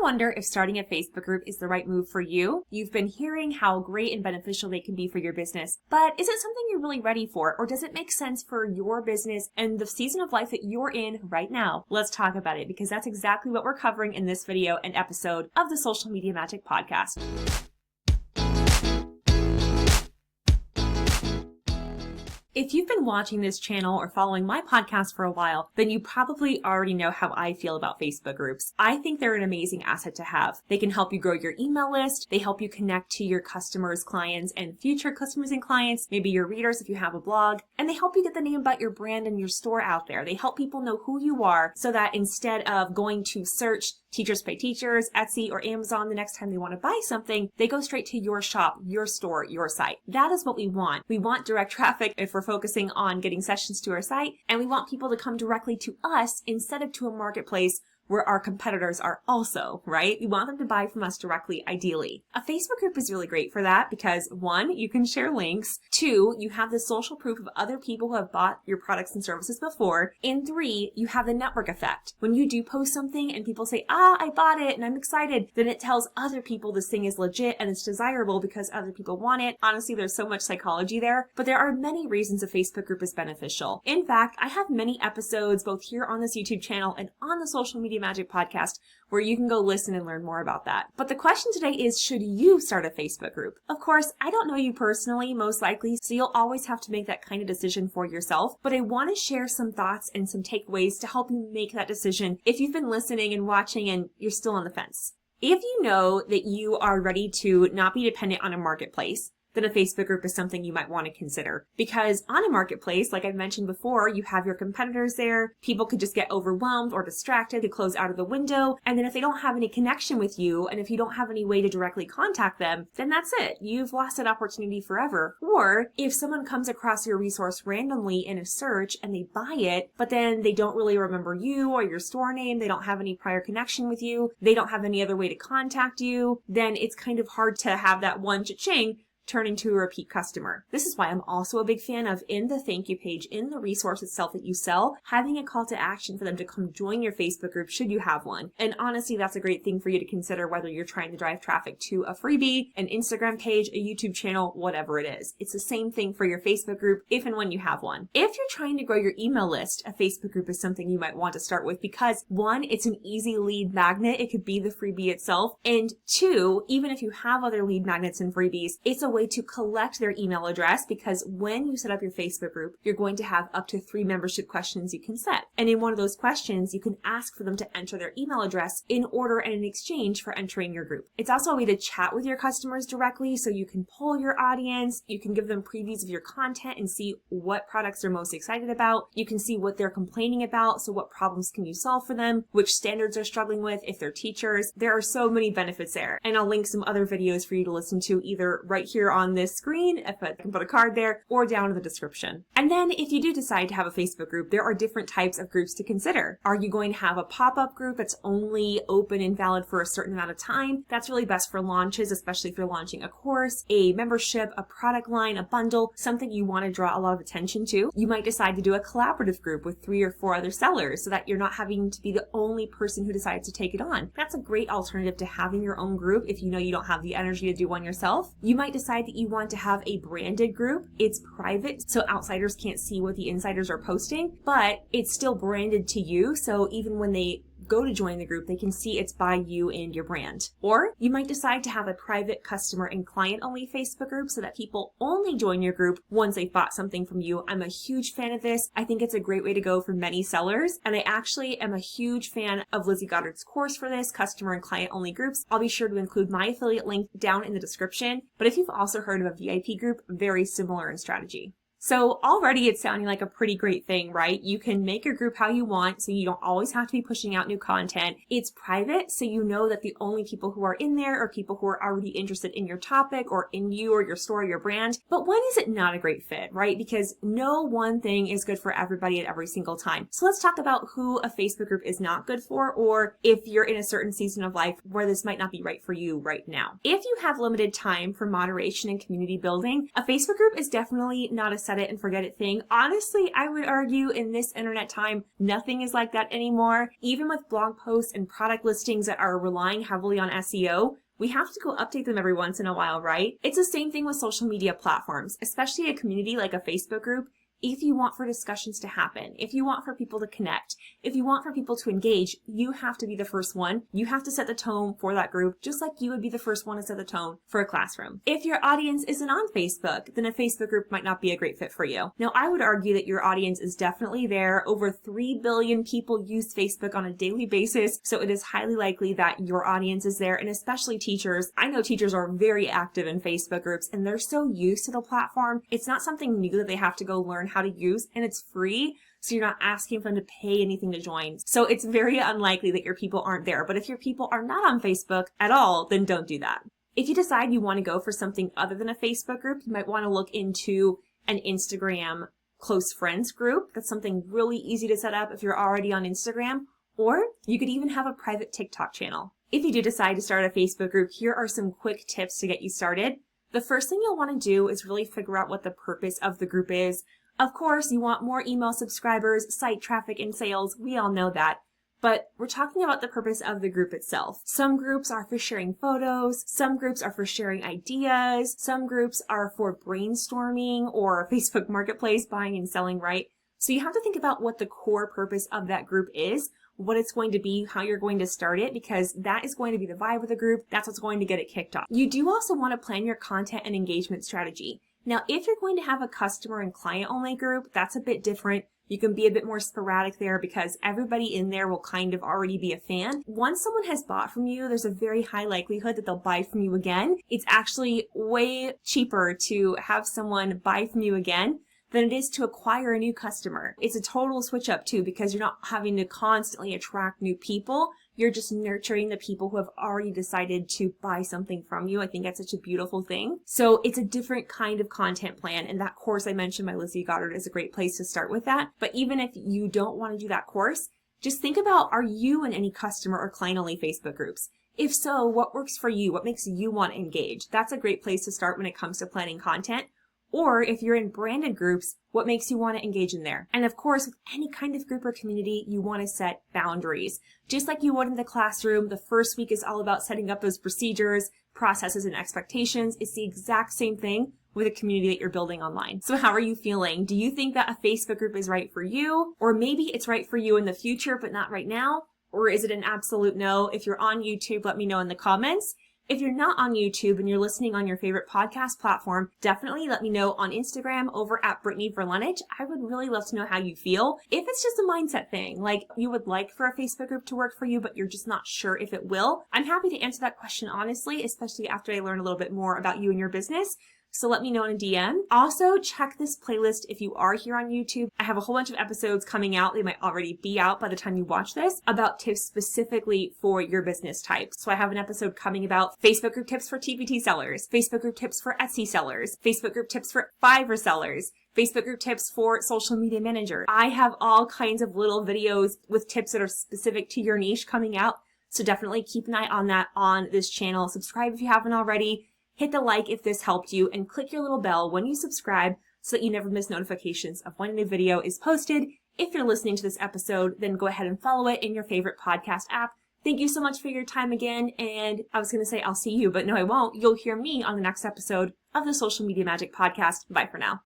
wonder if starting a Facebook group is the right move for you? You've been hearing how great and beneficial they can be for your business, but is it something you're really ready for, or does it make sense for your business and the season of life that you're in right now? Let's talk about it, because that's exactly what we're covering in this video and episode of the Social Media Magic Podcast. If you've been watching this channel or following my podcast for a while, then you probably already know how I feel about Facebook groups. I think they're an amazing asset to have. They can help you grow your email list. They help you connect to your customers, clients, and future customers and clients, maybe your readers if you have a blog, and they help you get the name about your brand and your store out there. They help people know who you are so that instead of going to search Teachers Pay Teachers, Etsy, or Amazon the next time they want to buy something, they go straight to your shop, your store, your site. That is what we want. We want direct traffic if we're focusing on getting sessions to our site, and we want people to come directly to us instead of to a marketplace where our competitors are also, right? We want them to buy from us directly, ideally. A Facebook group is really great for that because 1, you can share links. 2, you have the social proof of other people who have bought your products and services before. And 3, you have the network effect. When you do post something and people say, I bought it and I'm excited, then it tells other people this thing is legit and it's desirable because other people want it. Honestly, there's so much psychology there, but there are many reasons a Facebook group is beneficial. In fact, I have many episodes both here on this YouTube channel and on the Social Media Magic Podcast where you can go listen and learn more about that. But the question today is, should you start a Facebook group? Of course, I don't know you personally, most likely, so you'll always have to make that kind of decision for yourself. But I want to share some thoughts and some takeaways to help you make that decision if you've been listening and watching and you're still on the fence. If you know that you are ready to not be dependent on a marketplace, then a Facebook group is something you might want to consider. Because on a marketplace, like I've mentioned before, you have your competitors there. People could just get overwhelmed or distracted. They close out of the window. And then if they don't have any connection with you, and if you don't have any way to directly contact them, then that's it. You've lost that opportunity forever. Or if someone comes across your resource randomly in a search and they buy it, but then they don't really remember you or your store name, they don't have any prior connection with you, they don't have any other way to contact you, then it's kind of hard to have that one cha-ching turn into a repeat customer. This is why I'm also a big fan of, in the thank you page, in the resource itself that you sell, having a call to action for them to come join your Facebook group should you have one. And honestly, that's a great thing for you to consider whether you're trying to drive traffic to a freebie, an Instagram page, a YouTube channel, whatever it is. It's the same thing for your Facebook group if and when you have one. If you're trying to grow your email list, a Facebook group is something you might want to start with because 1, it's an easy lead magnet. It could be the freebie itself. And 2, even if you have other lead magnets and freebies, it's a way to collect their email address, because when you set up your Facebook group, you're going to have up to 3 membership questions you can set. And in one of those questions, you can ask for them to enter their email address in order and in exchange for entering your group. It's also a way to chat with your customers directly, so you can poll your audience, you can give them previews of your content and see what products they're most excited about. You can see what they're complaining about, so what problems can you solve for them, which standards they're struggling with if they're teachers. There are so many benefits there. And I'll link some other videos for you to listen to either right here on this screen, if I can put a card there, or down in the description. And then if you do decide to have a Facebook group, there are different types of groups to consider. Are you going to have a pop-up group that's only open and valid for a certain amount of time? That's really best for launches, especially if you're launching a course, a membership, a product line, a bundle, something you want to draw a lot of attention to. You might decide to do a collaborative group with 3 or 4 other sellers so that you're not having to be the only person who decides to take it on. That's a great alternative to having your own group if you know you don't have the energy to do one yourself. You might decide that you want to have a branded group. It's private, so outsiders can't see what the insiders are posting, but it's still branded to you, so even when they go to join the group, they can see it's by you and your brand. Or you might decide to have a private customer and client only Facebook group so that people only join your group once they've bought something from you. I'm a huge fan of this. I think it's a great way to go for many sellers. And I actually am a huge fan of Lizzie Goddard's course for this, customer and client only groups. I'll be sure to include my affiliate link down in the description. But if you've also heard of a VIP group, very similar in strategy. So already it's sounding like a pretty great thing, right? You can make your group how you want, so you don't always have to be pushing out new content. It's private, so you know that the only people who are in there are people who are already interested in your topic or in you or your store or your brand. But when is it not a great fit, right? Because no one thing is good for everybody at every single time. So let's talk about who a Facebook group is not good for, or if you're in a certain season of life where this might not be right for you right now. If you have limited time for moderation and community building, a Facebook group is definitely not a set it and forget it thing. Honestly, I would argue in this internet time, nothing is like that anymore. Even with blog posts and product listings that are relying heavily on SEO, we have to go update them every once in a while, right? It's the same thing with social media platforms, especially a community like a Facebook group. If you want for discussions to happen, if you want for people to connect, if you want for people to engage, you have to be the first one. You have to set the tone for that group, just like you would be the first one to set the tone for a classroom. If your audience isn't on Facebook, then a Facebook group might not be a great fit for you. Now, I would argue that your audience is definitely there. Over 3 billion people use Facebook on a daily basis, so it is highly likely that your audience is there, and especially teachers. I know teachers are very active in Facebook groups, and they're so used to the platform. It's not something new that they have to go learn how to use, and it's free, so you're not asking for them to pay anything to join. So it's very unlikely that your people aren't there. But if your people are not on Facebook at all, then don't do that. If you decide you want to go for something other than a Facebook group, you might want to look into an Instagram close friends group. That's something really easy to set up if you're already on Instagram, or you could even have a private TikTok channel. If you do decide to start a Facebook group, here are some quick tips to get you started. The first thing you'll want to do is really figure out what the purpose of the group is. Of course, you want more email subscribers, site traffic, and sales. We all know that. But we're talking about the purpose of the group itself. Some groups are for sharing photos. Some groups are for sharing ideas. Some groups are for brainstorming or Facebook Marketplace, buying and selling, right? So you have to think about what the core purpose of that group is, what it's going to be, how you're going to start it, because that is going to be the vibe of the group. That's what's going to get it kicked off. You do also want to plan your content and engagement strategy. Now, if you're going to have a customer and client only group, that's a bit different. You can be a bit more sporadic there because everybody in there will kind of already be a fan. Once someone has bought from you, there's a very high likelihood that they'll buy from you again. It's actually way cheaper to have someone buy from you again than it is to acquire a new customer. It's a total switch up too, because you're not having to constantly attract new people. You're just nurturing the people who have already decided to buy something from you. I think that's such a beautiful thing. So it's a different kind of content plan. And that course I mentioned by Lizzie Goddard is a great place to start with that. But even if you don't want to do that course, just think about, are you in any customer or client only Facebook groups? If so, what works for you? What makes you want to engage? That's a great place to start when it comes to planning content. Or if you're in branded groups, what makes you want to engage in there? And of course, with any kind of group or community, you want to set boundaries. Just like you would in the classroom, the first week is all about setting up those procedures, processes, and expectations. It's the exact same thing with a community that you're building online. So how are you feeling? Do you think that a Facebook group is right for you? Or maybe it's right for you in the future, but not right now? Or is it an absolute no? If you're on YouTube, let me know in the comments. If you're not on YouTube and you're listening on your favorite podcast platform, definitely let me know on Instagram over at Brittany Verlenich. I would really love to know how you feel. If it's just a mindset thing, like you would like for a Facebook group to work for you, but you're just not sure if it will, I'm happy to answer that question honestly, especially after I learn a little bit more about you and your business. So let me know in a DM. Also, check this playlist if you are here on YouTube. I have a whole bunch of episodes coming out. They might already be out by the time you watch this about tips specifically for your business type. So I have an episode coming about Facebook group tips for TPT sellers, Facebook group tips for Etsy sellers, Facebook group tips for Fiverr sellers, Facebook group tips for social media manager. I have all kinds of little videos with tips that are specific to your niche coming out. So definitely keep an eye on that on this channel. Subscribe if you haven't already. Hit the like if this helped you, and click your little bell when you subscribe so that you never miss notifications of when a new video is posted. If you're listening to this episode, then go ahead and follow it in your favorite podcast app. Thank you so much for your time again, and I was going to say I'll see you, but no, I won't. You'll hear me on the next episode of the Social Media Magic Podcast. Bye for now.